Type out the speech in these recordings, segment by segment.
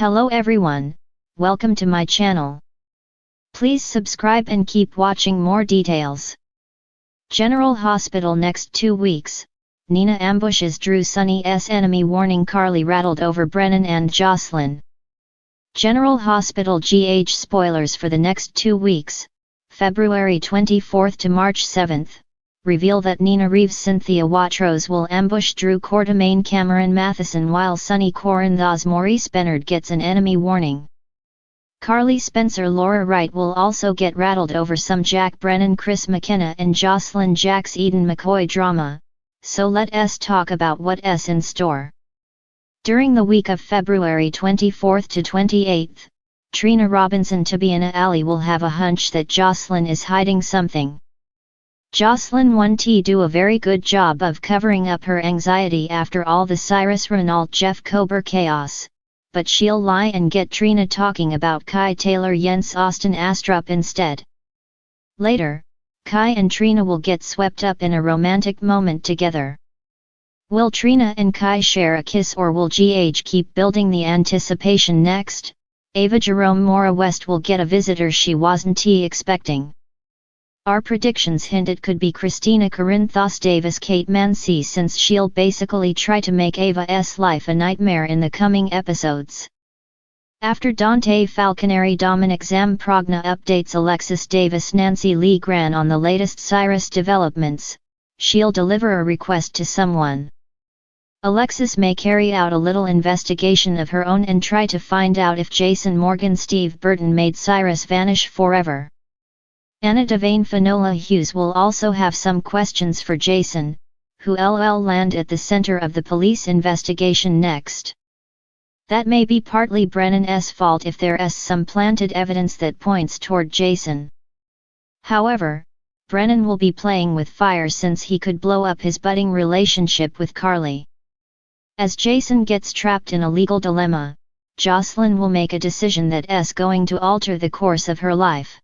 Hello everyone, welcome to my channel. Please subscribe and keep watching more details. General Hospital next 2 weeks, Nina ambushes Drew Sunny's enemy warning Carly rattled over Brennan and Josslyn. General Hospital GH spoilers for the next 2 weeks, February 24th to March 7th, reveal that Nina Reeves Cynthia Watrous will ambush Drew Quartermaine Cameron Matheson while Sunny Corinthos Maurice Bennard gets an enemy warning. Carly Spencer Laura Wright will also get rattled over some Jack Brennan Chris McKenna and Josslyn Jax Eden McCoy drama, so let's talk about what's in store. During the week of February 24th to 28th, Trina Robinson Tabiana Ali will have a hunch that Josslyn is hiding something. Josslyn 1T do a very good job of covering up her anxiety after all the Cyrus Renault Jeff Kober chaos, but she'll lie and get Trina talking about Kai Taylor Jens Austin Astrup instead. Later, Kai and Trina will get swept up in a romantic moment together. Will Trina and Kai share a kiss or will GH keep building the anticipation next? Ava Jerome Mora West will get a visitor she wasn't expecting. Our predictions hint it could be Christina Corinthos Davis Kate Mansi since she'll basically try to make Ava's life a nightmare in the coming episodes. After Dante Falconeri Dominic Zamprogna updates Alexis Davis Nancy Lee Gran on the latest Cyrus developments, she'll deliver a request to someone. Alexis may carry out a little investigation of her own and try to find out if Jason Morgan Steve Burton made Cyrus vanish forever. Anna Devane Finola Hughes will also have some questions for Jason, who will land at the center of the police investigation next. That may be partly Brennan's fault if there's some planted evidence that points toward Jason. However, Brennan will be playing with fire since he could blow up his budding relationship with Carly. As Jason gets trapped in a legal dilemma, Josslyn will make a decision that's going to alter the course of her life.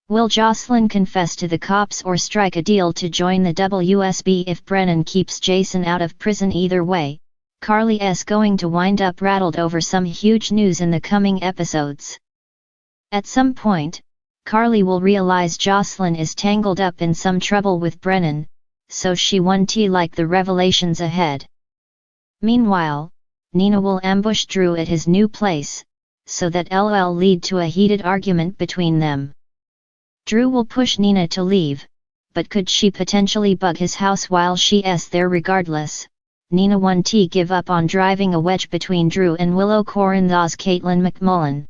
Will Josslyn confess to the cops or strike a deal to join the WSB if Brennan keeps Jason out of prison? Either way, Carly's going to wind up rattled over some huge news in the coming episodes. At some point, Carly will realize Josslyn is tangled up in some trouble with Brennan, so she won't like the revelations ahead. Meanwhile, Nina will ambush Drew at his new place, so that will lead to a heated argument between them. Drew will push Nina to leave, but could she potentially bug his house while she's there? Regardless, Nina won't give up on driving a wedge between Drew and Willow Corinthos Caitlin McMullen.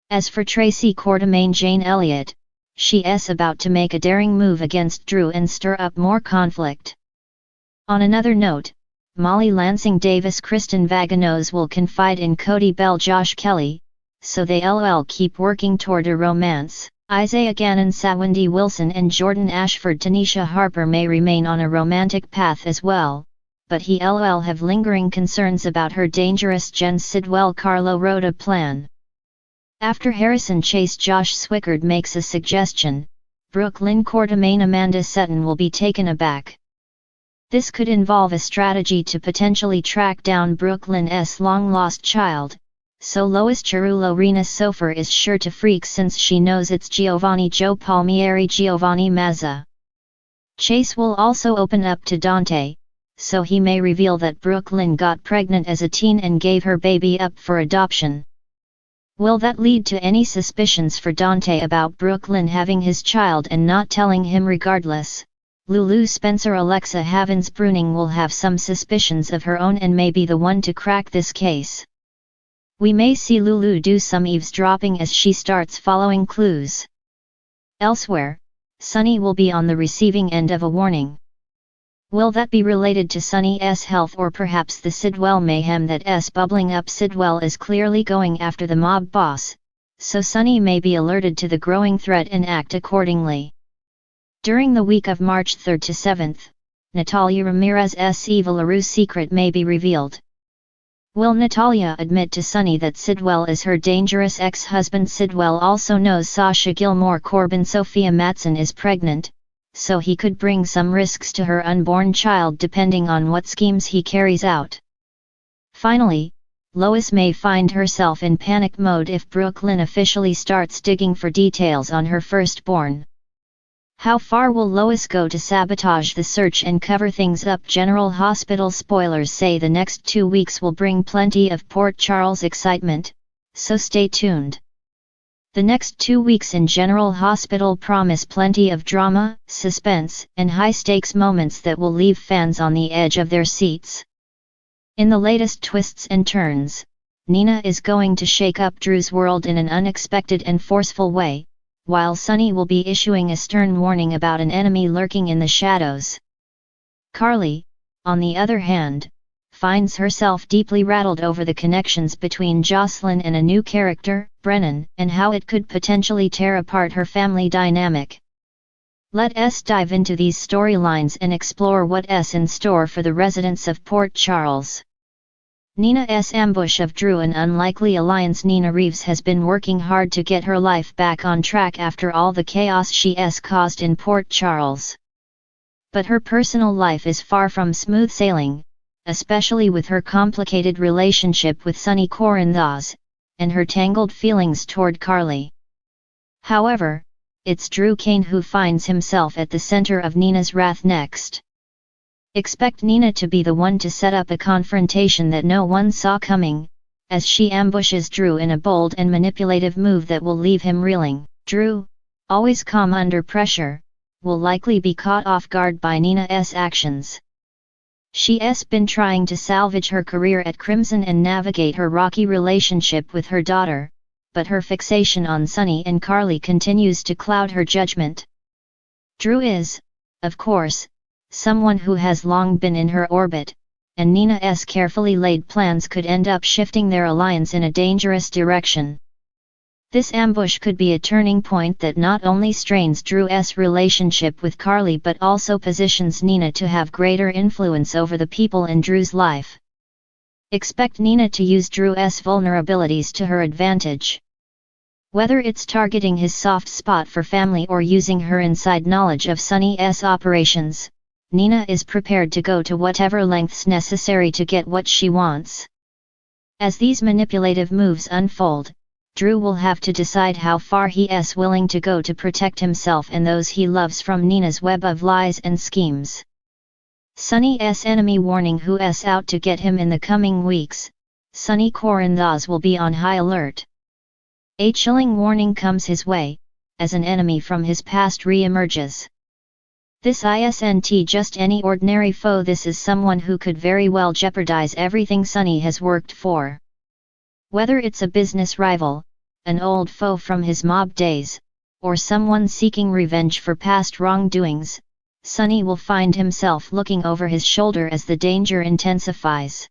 As for Tracy Quartermaine Jane Elliott, she's about to make a daring move against Drew and stir up more conflict. On another note, Molly Lansing Davis Kristen Vaganos will confide in Cody Bell Josh Kelly, so they'll keep working toward a romance. Isaiah Gannon Sawindi Wilson and Jordan Ashford Tanisha Harper may remain on a romantic path as well, but he'll have lingering concerns about her dangerous Jen Sidwell Carlo Rhoda plan. After Harrison Chase Josh Swickard makes a suggestion, Brooklyn Quartermaine Amanda Sutton will be taken aback. This could involve a strategy to potentially track down Brooklyn's long-lost child, so Lois Chirulo Rena Sofer is sure to freak since she knows it's Giovanni Joe Palmieri Giovanni Mazza. Chase will also open up to Dante, so he may reveal that Brooklyn got pregnant as a teen and gave her baby up for adoption. Will that lead to any suspicions for Dante about Brooklyn having his child and not telling him? Regardless, Lulu Spencer Alexa Havens Bruning will have some suspicions of her own and may be the one to crack this case. We may see Lulu do some eavesdropping as she starts following clues. Elsewhere, Sunny will be on the receiving end of a warning. Will that be related to Sunny's health or perhaps the Sidwell mayhem that's bubbling up? Sidwell is clearly going after the mob boss, so Sunny may be alerted to the growing threat and act accordingly. During the week of March 3rd to 7th, Natalia Ramirez's Eva LaRue secret may be revealed. Will Natalia admit to Sunny that Sidwell is her dangerous ex-husband? Sidwell also knows Sasha Gilmore Corbin Sophia Matson is pregnant, so he could bring some risks to her unborn child depending on what schemes he carries out. Finally, Lois may find herself in panic mode if Brooklyn officially starts digging for details on her firstborn. How far will Lois go to sabotage the search and cover things up? General Hospital spoilers say the next 2 weeks will bring plenty of Port Charles excitement, so stay tuned. The next 2 weeks in General Hospital promise plenty of drama, suspense, and high-stakes moments that will leave fans on the edge of their seats. In the latest twists and turns, Nina is going to shake up Drew's world in an unexpected and forceful way, while Sunny will be issuing a stern warning about an enemy lurking in the shadows. Carly, on the other hand, finds herself deeply rattled over the connections between Josslyn and a new character, Brennan, and how it could potentially tear apart her family dynamic. Let's dive into these storylines and explore what's in store for the residents of Port Charles. Nina's ambush of Drew. An unlikely alliance. Nina Reeves has been working hard to get her life back on track after all the chaos she's caused in Port Charles. But her personal life is far from smooth sailing, especially with her complicated relationship with Sonny Corinthos, and her tangled feelings toward Carly. However, it's Drew Kane who finds himself at the center of Nina's wrath next. Expect Nina to be the one to set up a confrontation that no one saw coming, as she ambushes Drew in a bold and manipulative move that will leave him reeling. Drew, always calm under pressure, will likely be caught off guard by Nina's actions. She's been trying to salvage her career at Crimson and navigate her rocky relationship with her daughter, but her fixation on Sonny and Carly continues to cloud her judgment. Drew is, of course, someone who has long been in her orbit, and Nina's carefully laid plans could end up shifting their alliance in a dangerous direction. This ambush could be a turning point that not only strains Drew's relationship with Carly but also positions Nina to have greater influence over the people in Drew's life. Expect Nina to use Drew's vulnerabilities to her advantage. Whether it's targeting his soft spot for family or using her inside knowledge of Sonny's operations, Nina is prepared to go to whatever lengths necessary to get what she wants. As these manipulative moves unfold, Drew will have to decide how far he's willing to go to protect himself and those he loves from Nina's web of lies and schemes. Sonny's enemy warning: who's out to get him in the coming weeks. Sonny Corinthos will be on high alert. A chilling warning comes his way, as an enemy from his past re-emerges. This isn't just any ordinary foe. This is someone who could very well jeopardize everything Sonny has worked for. Whether it's a business rival, an old foe from his mob days, or someone seeking revenge for past wrongdoings, Sonny will find himself looking over his shoulder as the danger intensifies.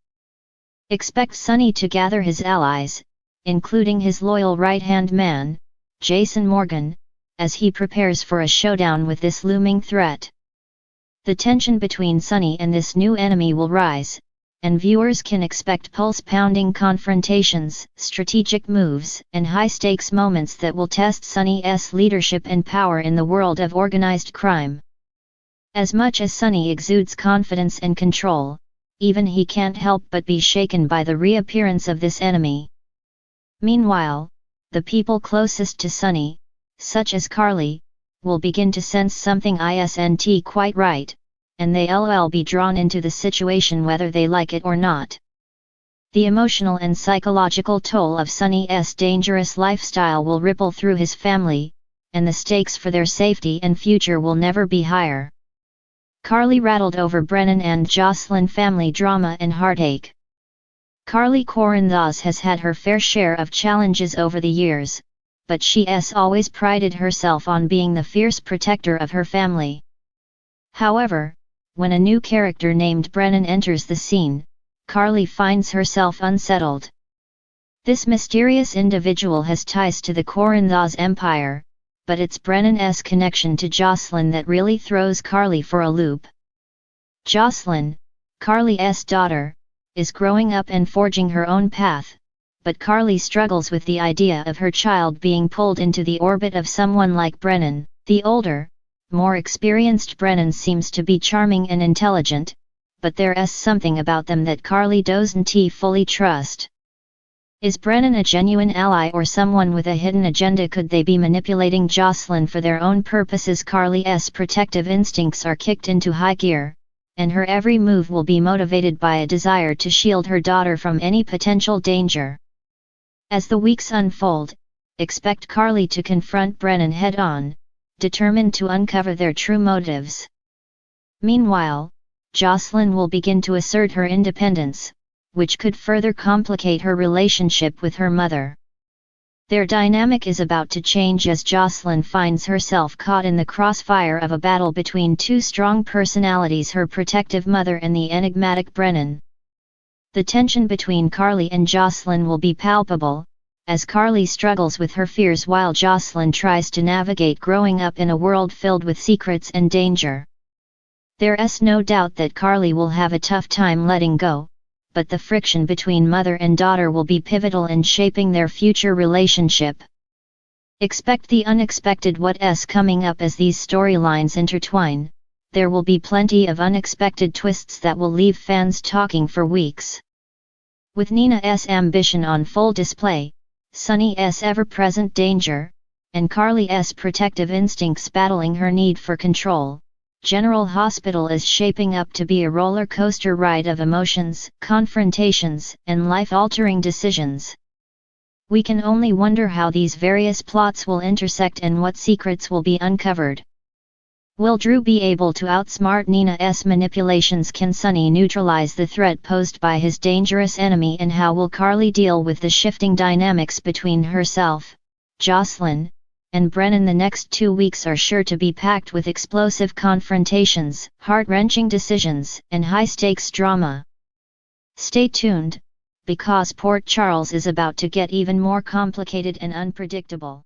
Expect Sonny to gather his allies, including his loyal right-hand man, Jason Morgan, as he prepares for a showdown with this looming threat. The tension between Sonny and this new enemy will rise, and viewers can expect pulse-pounding confrontations, strategic moves, and high-stakes moments that will test Sonny's leadership and power in the world of organized crime. As much as Sonny exudes confidence and control, even he can't help but be shaken by the reappearance of this enemy. Meanwhile, the people closest to Sonny, such as Carly, will begin to sense something isn't quite right, and they'll be drawn into the situation whether they like it or not. The emotional and psychological toll of Sonny's dangerous lifestyle will ripple through his family, and the stakes for their safety and future will never be higher. Carly rattled over Brennan and Josslyn family drama and heartache. Carly Corinthos has had her fair share of challenges over the years, but she's always prided herself on being the fierce protector of her family. However, when a new character named Brennan enters the scene, Carly finds herself unsettled. This mysterious individual has ties to the Corinthos empire, but it's Brennan's connection to Josslyn that really throws Carly for a loop. Josslyn, Carly's daughter, is growing up and forging her own path, but Carly struggles with the idea of her child being pulled into the orbit of someone like Brennan. The older, more experienced Brennan seems to be charming and intelligent, but there's something about them that Carly doesn't fully trust. Is Brennan a genuine ally or someone with a hidden agenda? Could they be manipulating Josslyn for their own purposes? Carly's protective instincts are kicked into high gear, and her every move will be motivated by a desire to shield her daughter from any potential danger. As the weeks unfold, expect Carly to confront Brennan head-on, determined to uncover their true motives. Meanwhile, Josslyn will begin to assert her independence, which could further complicate her relationship with her mother. Their dynamic is about to change as Josslyn finds herself caught in the crossfire of a battle between two strong personalities: her protective mother and the enigmatic Brennan. The tension between Carly and Josslyn will be palpable, as Carly struggles with her fears while Josslyn tries to navigate growing up in a world filled with secrets and danger. There's no doubt that Carly will have a tough time letting go, but the friction between mother and daughter will be pivotal in shaping their future relationship. Expect the unexpected what's coming up as these storylines intertwine. There will be plenty of unexpected twists that will leave fans talking for weeks. With Nina's ambition on full display, Sunny's ever-present danger, and Carly's protective instincts battling her need for control, General Hospital is shaping up to be a roller coaster ride of emotions, confrontations, and life-altering decisions. We can only wonder how these various plots will intersect and what secrets will be uncovered. Will Drew be able to outsmart Nina's manipulations? Can Sunny neutralize the threat posed by his dangerous enemy? And how will Carly deal with the shifting dynamics between herself, Josslyn, and Brennan? The next 2 weeks are sure to be packed with explosive confrontations, heart-wrenching decisions, and high-stakes drama. Stay tuned, because Port Charles is about to get even more complicated and unpredictable.